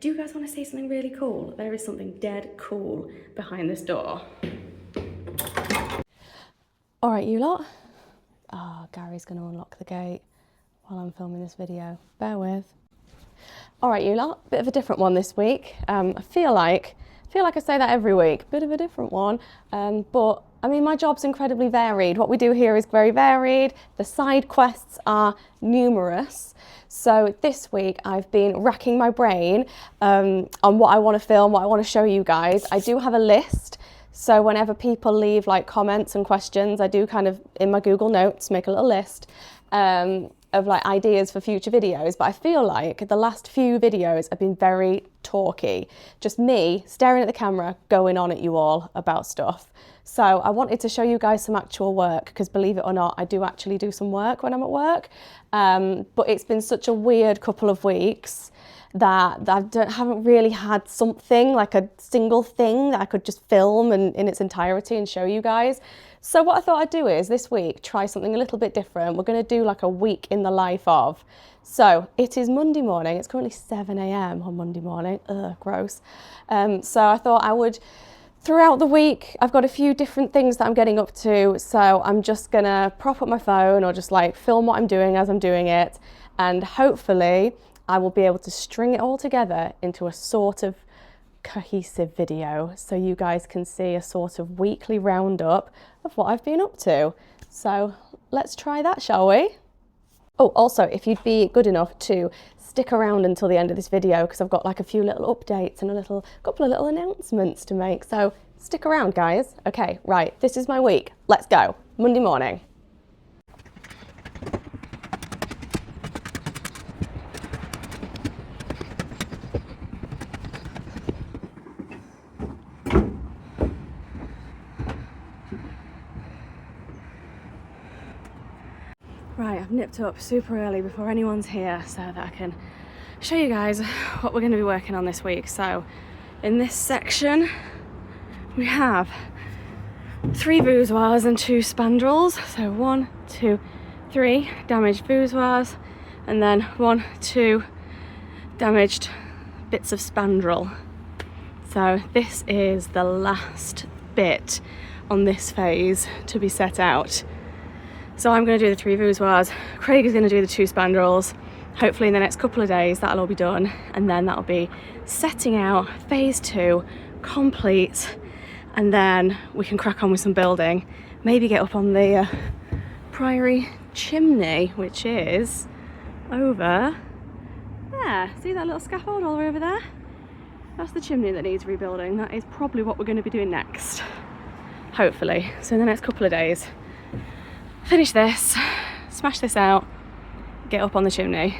Do you guys want to see something really cool? There is something dead cool behind this door. All right, you lot. Gary's going to unlock the gate while I'm filming this video. Bear with. All right, you lot. Bit of a different one this week. I feel like I say that every week. Bit of a different one, but I mean, my job's incredibly varied. What we do here is very varied. The side quests are numerous. So this week I've been racking my brain on what I want to film, what I want to show you guys. I do have a list. So whenever people leave like comments and questions, I do kind of in my Google Notes make a little list of like ideas for future videos. But I feel like the last few videos have been very talky. Just me staring at the camera, going on at you all about stuff. So I wanted to show you guys some actual work, because believe it or not, I do actually do some work when I'm at work. But it's been such a weird couple of weeks that I haven't really had something, like a single thing that I could just film in its entirety and show you guys. So what I thought I'd do is this week try something a little bit different. We're going to do like a week in the life of. So it is Monday morning. It's currently 7 a.m. on Monday morning. Ugh, gross. So I thought I would, throughout the week, I've got a few different things that I'm getting up to. So I'm just going to prop up my phone or just like film what I'm doing as I'm doing it. And hopefully I will be able to string it all together into a sort of cohesive video so you guys can see a sort of weekly roundup of what I've been up to. So let's try that, shall we? Oh, also, if you'd be good enough to stick around until the end of this video, because I've got like a few little updates and a couple of little announcements to make. So stick around, guys. Okay, right, this is my week. Let's go. Monday morning. Right, I've nipped up super early before anyone's here so that I can show you guys what we're going to be working on this week. So in this section we have 3 voussoirs and 2 spandrels. So 1, 2, 3 damaged voussoirs and then 1, 2 damaged bits of spandrel. So this is the last bit on this phase to be set out. So I'm going to do the 3 voussoirs, Craig is going to do the 2 spandrels. Hopefully in the next couple of days that'll all be done, and then that'll be setting out phase 2 complete, and then we can crack on with some building. Maybe get up on the priory chimney, which is over there. See that little scaffold all the way over there? That's the chimney that needs rebuilding. That is probably what we're going to be doing next, hopefully. So in the next couple of days, finish this, smash this out, get up on the chimney.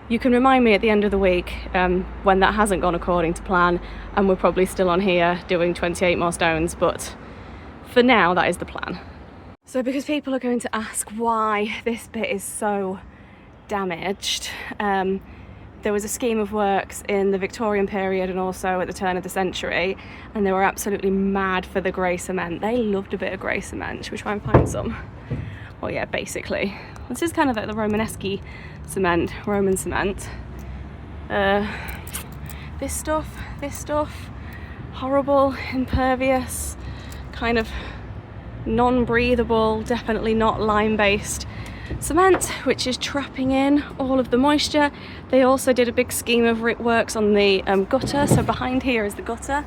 You can remind me at the end of the week when that hasn't gone according to plan and we're probably still on here doing 28 more stones, but for now that is the plan. So because people are going to ask why this bit is so damaged, there was a scheme of works in the Victorian period and also at the turn of the century, and they were absolutely mad for the grey cement. They loved a bit of grey cement. Should we try and find some? Well, yeah, basically. This is kind of like the Romanesque cement, Roman cement. This stuff, horrible, impervious, kind of non-breathable, definitely not lime-based cement, which is trapping in all of the moisture. They also did a big scheme of works on the gutter. So behind here is the gutter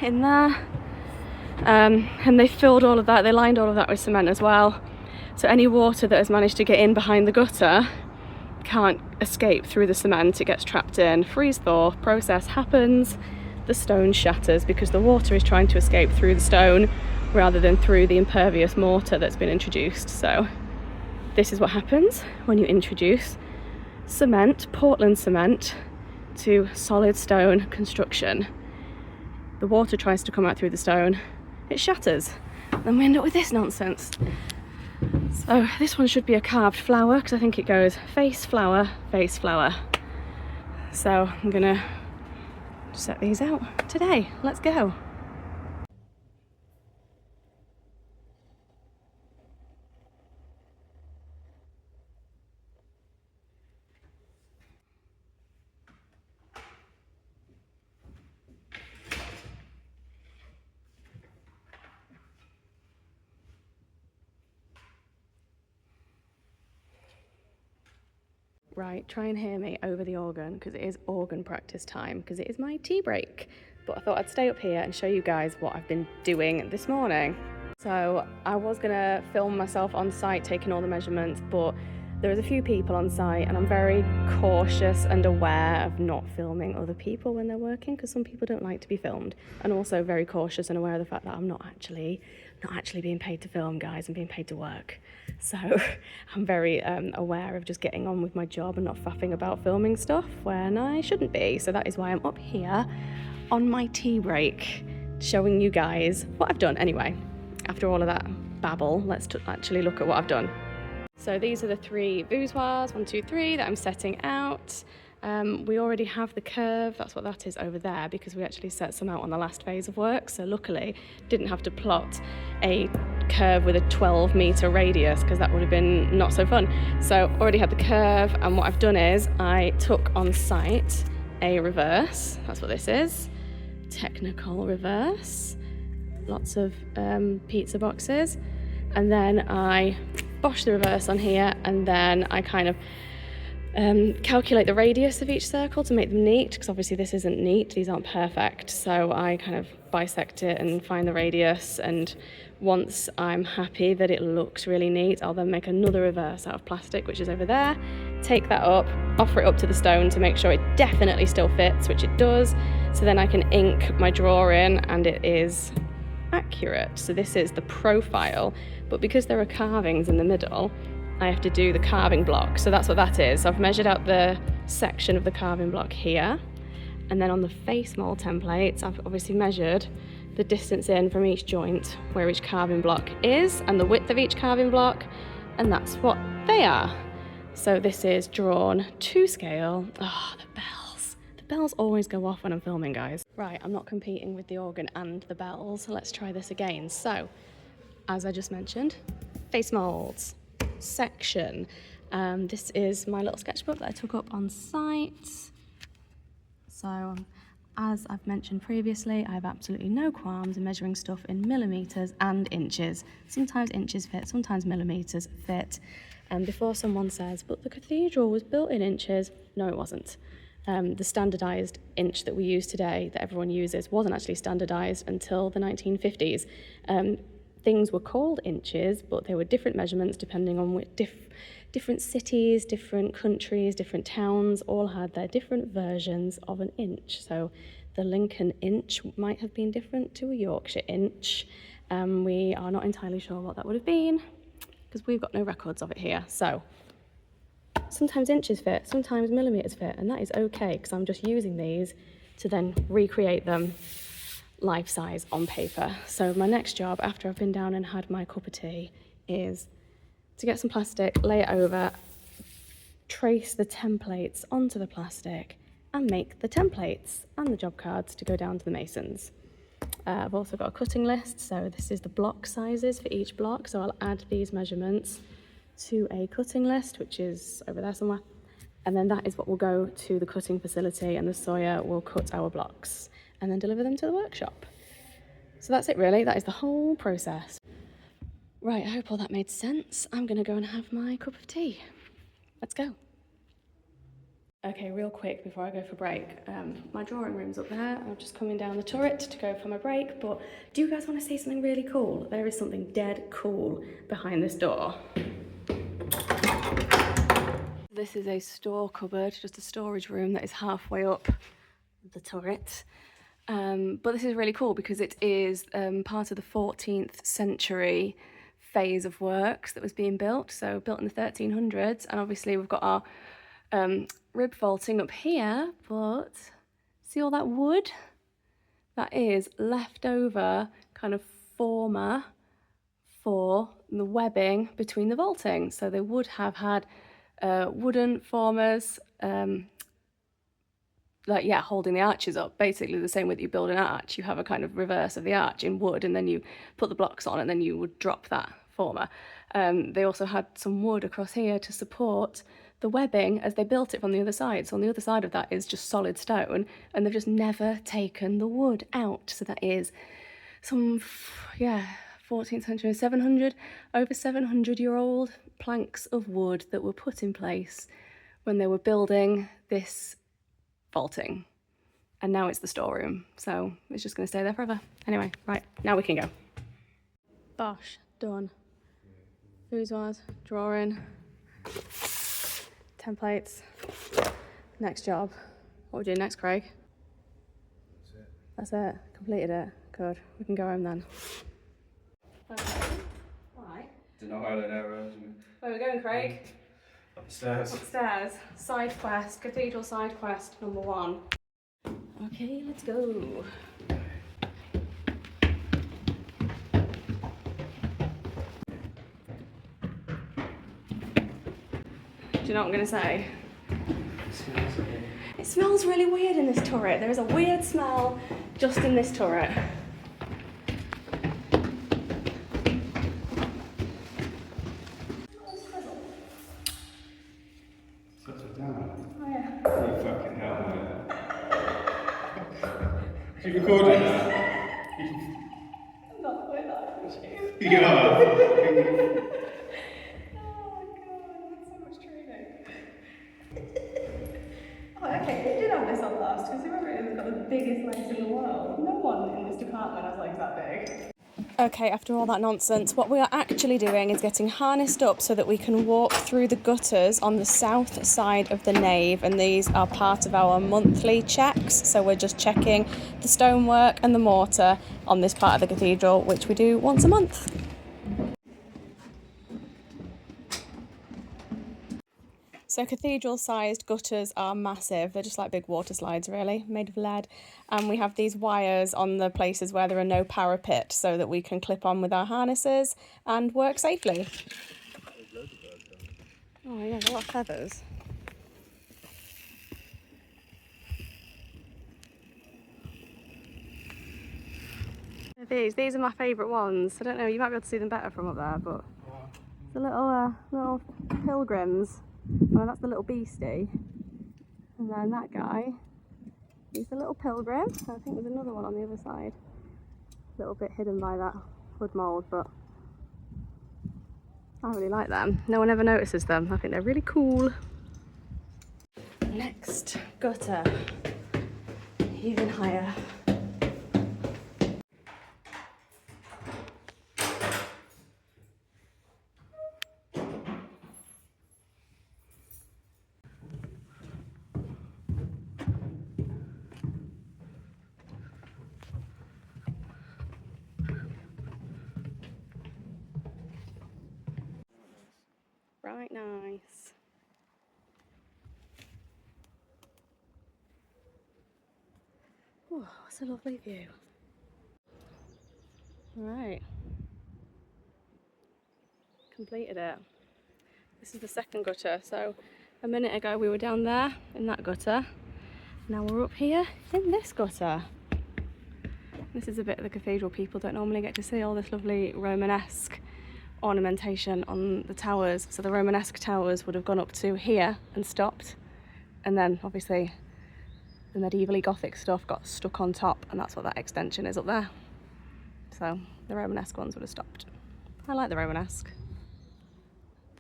in there. And they filled all of that, they lined all of that with cement as well. So any water that has managed to get in behind the gutter can't escape through the cement, it gets trapped in. Freeze thaw process happens, the stone shatters because the water is trying to escape through the stone rather than through the impervious mortar that's been introduced. So this is what happens when you introduce cement, Portland cement, to solid stone construction. The water tries to come out through the stone, it shatters, then we end up with this nonsense. So this one should be a carved flower because I think it goes face flower, face flower. So I'm gonna set these out today. Let's go. right, try and hear me over the organ because it is organ practice time because it is my tea break. But I thought I'd stay up here and show you guys what I've been doing this morning. So I was gonna film myself on site taking all the measurements, but there was a few people on site and I'm very cautious and aware of not filming other people when they're working because some people don't like to be filmed, and also very cautious and aware of the fact that I'm not actually being paid to film, guys. I'm being paid to work. So I'm very aware of just getting on with my job and not faffing about filming stuff when I shouldn't be. So that is why I'm up here on my tea break showing you guys what I've done. Anyway, after all of that babble, let's actually look at what I've done. So these are the 3 voussoirs, 1, 2, 3, that I'm setting out. We already have the curve, that's what that is over there, because we actually set some out on the last phase of work. So luckily, didn't have to plot a curve with a 12-meter radius because that would have been not so fun. So already had the curve, and what I've done is I took on site a reverse, that's what this is, technical reverse, lots of pizza boxes, and then I bosh the reverse on here, and then I kind of calculate the radius of each circle to make them neat, because obviously this isn't neat, these aren't perfect, so I kind of bisect it and find the radius, and once I'm happy that it looks really neat, I'll then make another reverse out of plastic, which is over there, take that up, offer it up to the stone to make sure it definitely still fits, which it does, so then I can ink my drawing and it is accurate. So this is the profile, but because there are carvings in the middle, I have to do the carving block. So that's what that is. So I've measured out the section of the carving block here, and then on the face mold templates, I've obviously measured the distance in from each joint where each carving block is and the width of each carving block, and that's what they are. So this is drawn to scale. Oh, the bells. The bells always go off when I'm filming, guys. Right, I'm not competing with the organ and the bells. Let's try this again. So, as I just mentioned, face molds, section. This is my little sketchbook that I took up on site. So, as I've mentioned previously, I have absolutely no qualms in measuring stuff in millimeters and inches. Sometimes inches fit, sometimes millimeters fit. And before someone says, but the cathedral was built in inches, no, it wasn't. The standardised inch that we use today, that everyone uses, wasn't actually standardised until the 1950s. Things were called inches, but they were different measurements depending on which different cities, different countries, different towns all had their different versions of an inch. So the Lincoln inch might have been different to a Yorkshire inch. We are not entirely sure what that would have been because we've got no records of it here. So sometimes inches fit, sometimes millimeters fit, and that is okay because I'm just using these to then recreate them life size on paper. So my next job after I've been down and had my cup of tea is to get some plastic, lay it over, trace the templates onto the plastic and make the templates and the job cards to go down to the masons. I've also got a cutting list, so this is the block sizes for each block, so I'll add these measurements to a cutting list, which is over there somewhere, and then that is what will go to the cutting facility, and the sawyer will cut our blocks and then deliver them to the workshop. So that's it really, that is the whole process. Right, I hope all that made sense. I'm gonna go and have my cup of tea. Let's go. Okay, real quick before I go for break, my drawing room's up there. I'm just coming down the turret to go for my break, but do you guys want to see something really cool? There is something dead cool behind this door. This is a store cupboard, just a storage room that is halfway up the turret. But this is really cool because it is part of the 14th century phase of works that was being built, so built in the 1300s, and obviously we've got our rib vaulting up here, but see all that wood? That is leftover kind of former for the webbing between the vaulting. So they would have had wooden formers, holding the arches up, basically the same way that you build an arch. You have a kind of reverse of the arch in wood, and then you put the blocks on, and then you would drop that former. They also had some wood across here to support the webbing as they built it from the other side. So on the other side of that is just solid stone, and they've just never taken the wood out. So that is some, 14th century, over 700-year-old planks of wood that were put in place when they were building this vaulting. And now it's the storeroom, so it's just going to stay there forever. Anyway, right, now we can go. Bosh, done. Boudoirs, drawing, templates. Next job. What are we doing next, Craig? That's it. Completed it. Good. We can go home then. Okay. Right. Didn't know how that arrows. Where are we going, Craig? Upstairs. Upstairs. Side quest. Cathedral side quest number 1. Okay, let's go. Do you know what I'm going to say? It smells really weird in this turret. There is a weird smell just in this turret. You recording that? Not with that, Yeah. Oh my god, that's so much training. Oh, okay, you did have this on last, because whoever it is has got the biggest legs in the world. No one in this department has legs that big. Okay, after all that nonsense, what we are actually doing is getting harnessed up so that we can walk through the gutters on the south side of the nave, and these are part of our monthly checks, so we're just checking the stonework and the mortar on this part of the cathedral, which we do once a month. So cathedral-sized gutters are massive. They're just like big water slides, really, made of lead. And we have these wires on the places where there are no parapet so that we can clip on with our harnesses and work safely. Oh yeah, there's a lot of feathers. These are my favourite ones. I don't know, you might be able to see them better from up there, but the little pilgrims. Well, that's the little beastie. And then that guy, he's the little pilgrim. I think there's another one on the other side. A little bit hidden by that wood mould, but I really like them. No one ever notices them. I think they're really cool. Next, gutter. Even higher. Right, nice. Oh, what's a lovely view. Right. Completed it. This is the second gutter. So a minute ago we were down there in that gutter. Now we're up here in this gutter. This is a bit of the cathedral people don't normally get to see, all this lovely Romanesque ornamentation on the towers. So the Romanesque towers would have gone up to here and stopped, and then obviously the medievally Gothic stuff got stuck on top, and that's what that extension is up there. So the Romanesque ones would have stopped. I like the Romanesque.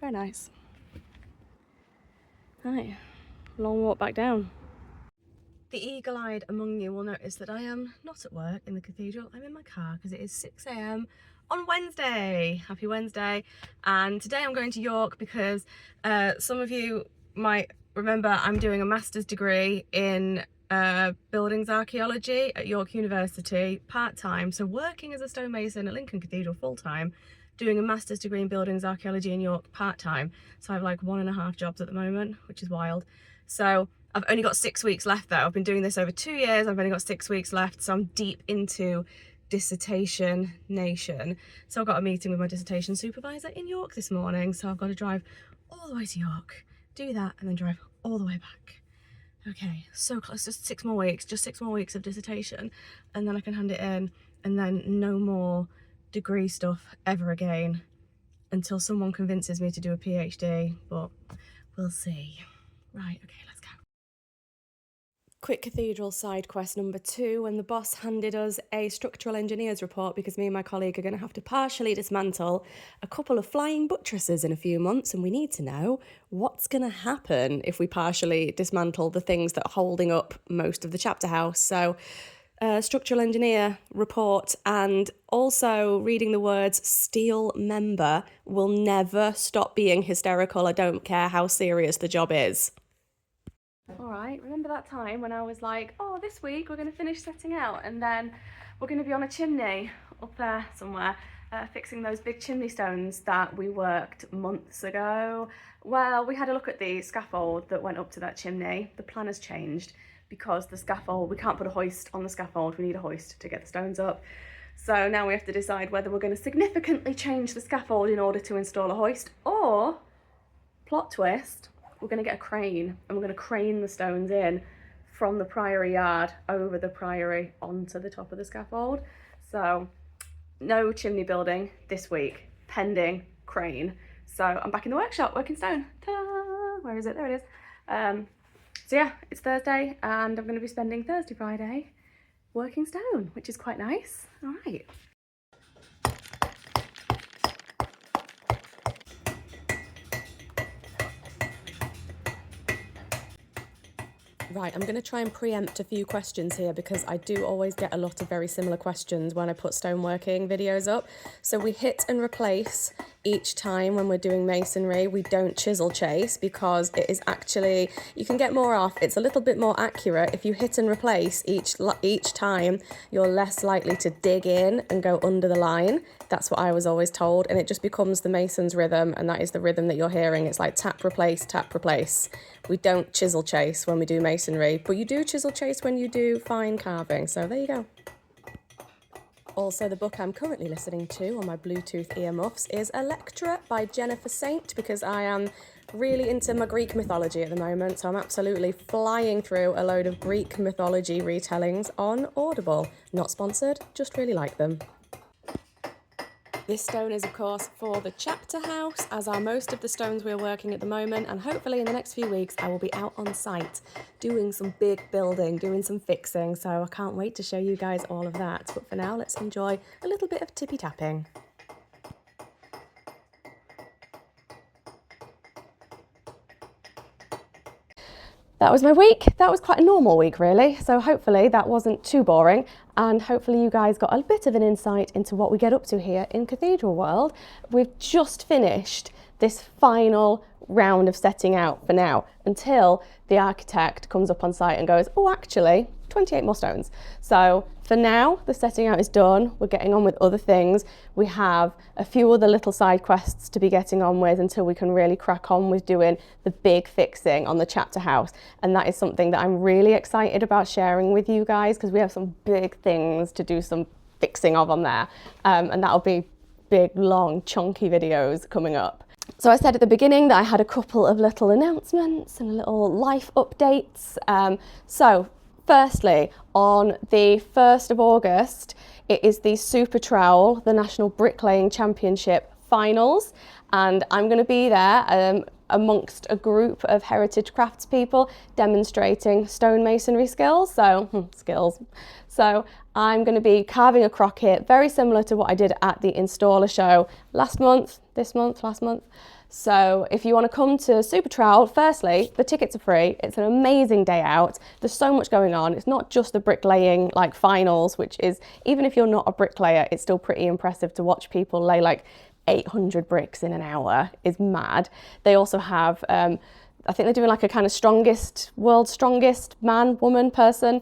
Very nice. Right, long walk back down. The eagle-eyed among you will notice that I am not at work in the cathedral. I'm in my car because it is 6 AM on Wednesday. Happy Wednesday. And today I'm going to York because some of you might remember I'm doing a master's degree in buildings archaeology at York University part-time. So working as a stonemason at Lincoln Cathedral full-time, doing a master's degree in buildings archaeology in York part-time. So I have like 1.5 jobs at the moment, which is wild. So I've only got 6 weeks left though. I've been doing this over 2 years. I've only got 6 weeks left. So I'm deep into dissertation nation. So I've got a meeting with my dissertation supervisor in York this morning. So I've got to drive all the way to York, do that, and then drive all the way back. Okay, so close, just 6 more weeks, just 6 more weeks of dissertation, and then I can hand it in, and then no more degree stuff ever again until someone convinces me to do a PhD, but we'll see. Right, okay, let's go. Quick cathedral side quest number 2, when the boss handed us a structural engineer's report because me and my colleague are going to have to partially dismantle a couple of flying buttresses in a few months, and we need to know what's going to happen if we partially dismantle the things that are holding up most of the chapter house. So structural engineer report, and also reading the words steel member will never stop being hysterical. I don't care how serious the job is. All right, remember that time when I was like, oh, this week we're going to finish setting out and then we're going to be on a chimney up there somewhere, fixing those big chimney stones that we worked months ago. Well, we had a look at the scaffold that went up to that chimney. The plan has changed because the scaffold, we can't put a hoist on the scaffold, we need a hoist to get the stones up. So now we have to decide whether we're going to significantly change the scaffold in order to install a hoist, or, plot twist, we're going to get a crane and we're going to crane the stones in from the priory yard over the priory onto the top of the scaffold. So no chimney building this week, pending crane. So I'm back in the workshop working stone. Ta-da! Where is it? There it is. So yeah, it's Thursday and I'm going to be spending Thursday, Friday working stone, which is quite nice. All right. Right, I'm going to try and preempt a few questions here because I do always get a lot of very similar questions when I put stoneworking videos up. So we hit and replace each time when we're doing masonry. We don't chisel chase because it is actually, you can get more off. It's a little bit more accurate. If you hit and replace each time, you're less likely to dig in and go under the line. That's what I was always told, and it just becomes the mason's rhythm, and that is the rhythm that you're hearing. It's like tap, replace, tap, replace. We don't chisel chase when we do masonry, but you do chisel chase when you do fine carving, so there you go. Also, the book I'm currently listening to on my Bluetooth earmuffs is Electra by Jennifer Saint, because I am really into my Greek mythology at the moment, so I'm absolutely flying through a load of Greek mythology retellings on Audible. Not sponsored, just really like them. This stone is, of course, for the chapter house, as are most of the stones we're working at the moment, and hopefully in the next few weeks I will be out on site doing some big building, doing some fixing, so I can't wait to show you guys all of that. But for now, let's enjoy a little bit of tippy-tapping. That was my week. That was quite a normal week, really. So hopefully that wasn't too boring, and hopefully you guys got a bit of an insight into what we get up to here in Cathedral World. We've just finished this final round of setting out for now, until the architect comes up on site and goes, oh, actually, 28 more stones. So for now, the setting out is done. We're getting on with other things. We have a few other little side quests to be getting on with until we can really crack on with doing the big fixing on the chapter house. And that is something that I'm really excited about sharing with you guys, because we have some big things to do some fixing of on there. And that'll be big, long, chunky videos coming up. So I said at the beginning that I had a couple of little announcements and little life updates. So firstly, on the 1st of August, it is the Super Trowel, the National Bricklaying Championship Finals, and I'm going to be there amongst a group of heritage craftspeople demonstrating stonemasonry skills. So I'm going to be carving a crocket very similar to what I did at the installer show last month. So if you want to come to Super Trowel, firstly, the tickets are free. It's an amazing day out. There's so much going on. It's not just the bricklaying like finals, which is, even if you're not a bricklayer, it's still pretty impressive to watch people lay like 800 bricks in an hour. Is mad. They also have, I think they're doing like a kind of world's strongest man, woman, person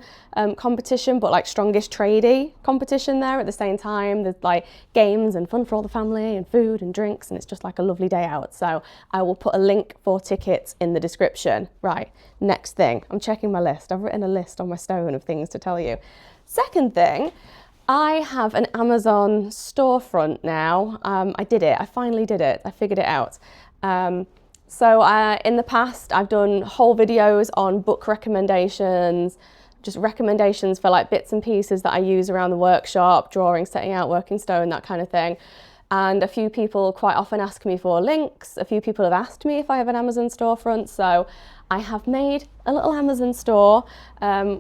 competition, but like strongest tradie competition there at the same time. There's like games and fun for all the family and food and drinks, and it's just like a lovely day out. So I will put a link for tickets in the description. Right, next thing, I'm checking my list. I've written a list on my stone of things to tell you. Second thing, I have an Amazon storefront now. I did it, I finally did it, I figured it out. So in the past, I've done whole videos on book recommendations, just recommendations for like bits and pieces that I use around the workshop, drawing, setting out, working stone, that kind of thing. And a few people quite often ask me for links. A few people have asked me if I have an Amazon storefront. So I have made a little Amazon store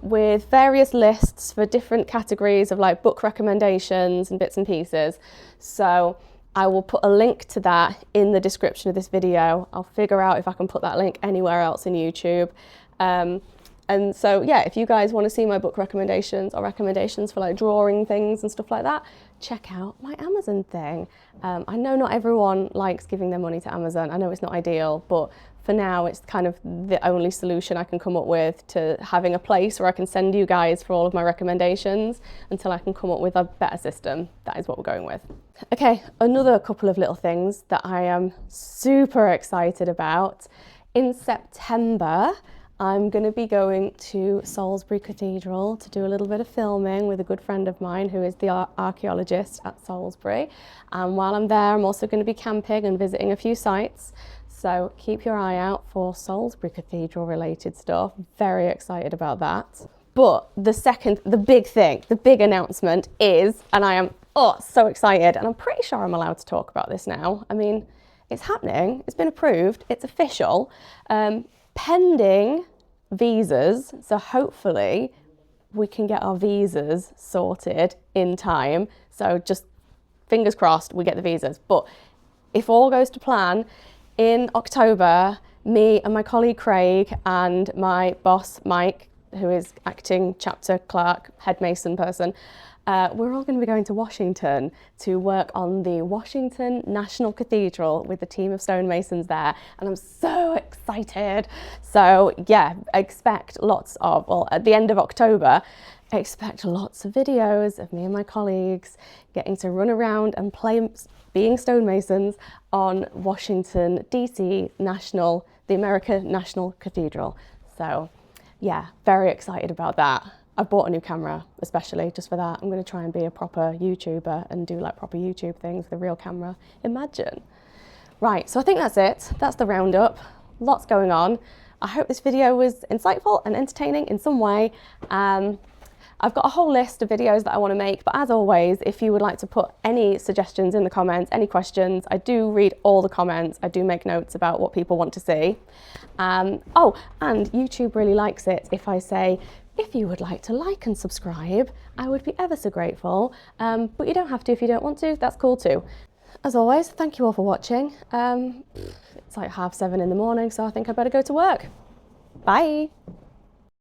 with various lists for different categories of like book recommendations and bits and pieces. So I will put a link to that in the description of this video. I'll figure out if I can put that link anywhere else in YouTube. And so, yeah, if you guys want to see my book recommendations or recommendations for like drawing things and stuff like that, check out my Amazon thing. I know not everyone likes giving their money to Amazon. I know it's not ideal, but for now, it's kind of the only solution I can come up with to having a place where I can send you guys for all of my recommendations until I can come up with a better system. That is what we're going with. Okay, another couple of little things that I am super excited about. In September, I'm going to be going to Salisbury Cathedral to do a little bit of filming with a good friend of mine who is the archaeologist at Salisbury. And while I'm there, I'm also going to be camping and visiting a few sites. So keep your eye out for Salisbury Cathedral related stuff. Very excited about that. But the big announcement is, and I am so excited, and I'm pretty sure I'm allowed to talk about this now. I mean, it's happening, it's been approved, it's official. Pending visas, so hopefully we can get our visas sorted in time. So just fingers crossed we get the visas. But if all goes to plan, in October, me and my colleague Craig and my boss Mike, who is acting chapter clerk, head mason person, we're all going to be going to Washington to work on the Washington National Cathedral with the team of stonemasons there, and I'm so excited. So yeah, expect lots of, well, at the end of October, expect lots of videos of me and my colleagues getting to run around and play being stonemasons on Washington DC National, the American National Cathedral. So yeah, very excited about that. I bought a new camera, especially just for that. I'm going to try and be a proper YouTuber and do like proper YouTube things with a real camera. Imagine. Right, so I think that's it. That's the roundup. Lots going on. I hope this video was insightful and entertaining in some way. I've got a whole list of videos that I want to make, but as always, if you would like to put any suggestions in the comments, any questions, I do read all the comments. I do make notes about what people want to see. Oh, and YouTube really likes it if I say, if you would like to like and subscribe, I would be ever so grateful. But you don't have to if you don't want to, that's cool too. As always, thank you all for watching. It's like 7:30 in the morning, so I think I better go to work. Bye.